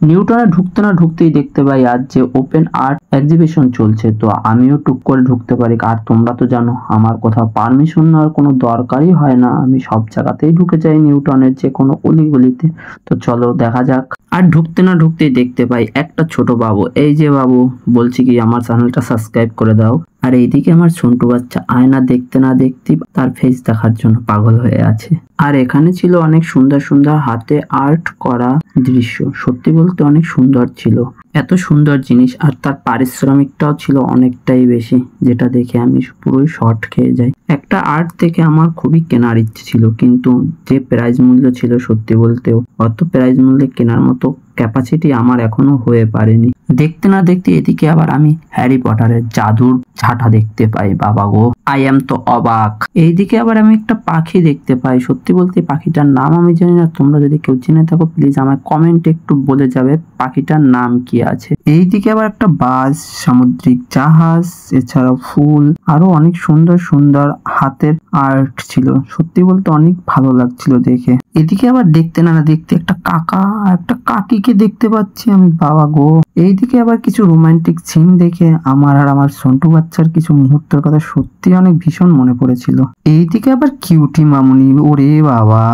নিউটনে ঢুকতে না ঢুকতেই দেখতে পাই আজ যে ওপেন আর্ট এক্সিবিশন চলছে, তো আমিও টুক করে ঢুকতে পারি। আর তোমরা তো জানো আমার কোথাও পারমিশন নেওয়ার কোনো দরকারই হয় না, আমি সব জায়গাতেই ঢুকে যাই নিউটনের যে কোনো অলিগলিতে। তো চলো দেখা যাক। আর ঢুকতে না ঢুকতেই দেখতে পাই একটা ছোট বাবু, এই যে বাবু বলছি কি আমার চ্যানেলটা সাবস্ক্রাইব করে দাও। আর এইদিকে আমার ছোট্ট বাচ্চা আয়না দেখতে না দেখতেই তার ফেস দেখার জন্য পাগল হয়ে আছে। আর এখানে ছিল অনেক সুন্দর সুন্দর হাতে আর্ট করা দৃশ্য, সত্যি বলতে অনেক সুন্দর ছিল। এত সুন্দর জিনিস আর তার পারিশ্রমিকটাও ছিল অনেকটাই বেশি, যেটা দেখে আমি পুরোই শর্ট খেয়ে যাই। একটা আর্ট থেকে আমার খুবই কেনার ইচ্ছে ছিল, কিন্তু যে প্রাইস মূল্য ছিল সত্যি বলতেও অত প্রাইস মূল্যে কেনার মতো ক্যাপাসিটি আমার এখনো হয়ে পারেনি। দেখতে না দেখতে এদিকে আবার আমি হ্যারি পটারের জাদুর ঝাঁটা দেখতে পাই। বাবা গো, আই এম তো অবাক। এইদিকে আবার আমি একটা পাখি দেখতে পাই, সত্যি বলতে পাখিটার নাম আমি জানি না, তোমরা যদি কেউ জেনে থাকো প্লিজ আমায় কমেন্টে একটু বলে যাবে পাখিটার নাম কি আছে। এইদিকে আবার একটা বাস, সামুদ্রিক জাহাজ, এছাড়াও ফুল, আরো অনেক সুন্দর সুন্দর হাতের আর্ট ছিল, সত্যি বলতে অনেক ভালো লাগছিল দেখে। এদিকে আবার দেখতে না দেখতে একটা কাকা আর একটা কাকিকে দেখতে পাচ্ছি আমি। বাবা গো, এইদিকে আবার কিছু রোমান্টিক সিন দেখে আমার আর আমার সন্টু বাচ্চার কিছু মুহূর্তের কথা সত্যি অনেক ভীষণ মনে পড়েছিল। এইদিকে আবার কিউটি মামুনি, ওরে বাবা,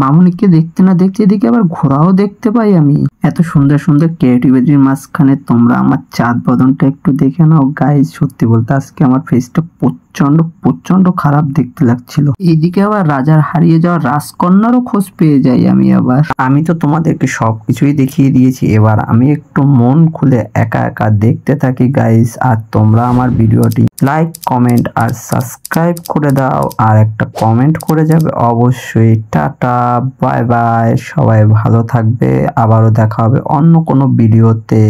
মামুনিকে দেখতে না দেখতে এদিকে আবার ঘোড়াও দেখতে পাই আমি। এত সুন্দর সুন্দর ক্রিয়েটিভিটির মাঝখানে তোমরা আমার চাঁদ বদনটা একটু দেখে নাও গাইজ। সত্যি বলতে আজকে আমার ফেসটা প্রচন্ড প্রচন্ড খারাপ দেখতে লাগছিল। এইদিকে আবার রাজার হারিয়ে যাওয়া রাজকন্যারও খোঁজ পেয়ে যাই আমি আবার। আমি তো তোমাদেরকে সবকিছুই দেখিয়ে দিয়েছি, এবার আমি একটু মন খুলে একা একা দেখতে থাকি গাইজ। আর তোমরা আমার ভিডিওটি লাইক, কমেন্ট আর সাবস্ক্রাইব করে দাও, আর একটা কমেন্ট করে যাবে অবশ্যই। টাটা, বাই বাই, সবাই ভালো থাকবে, আবারও দেখা হবে অন্য কোনো ভিডিওতে।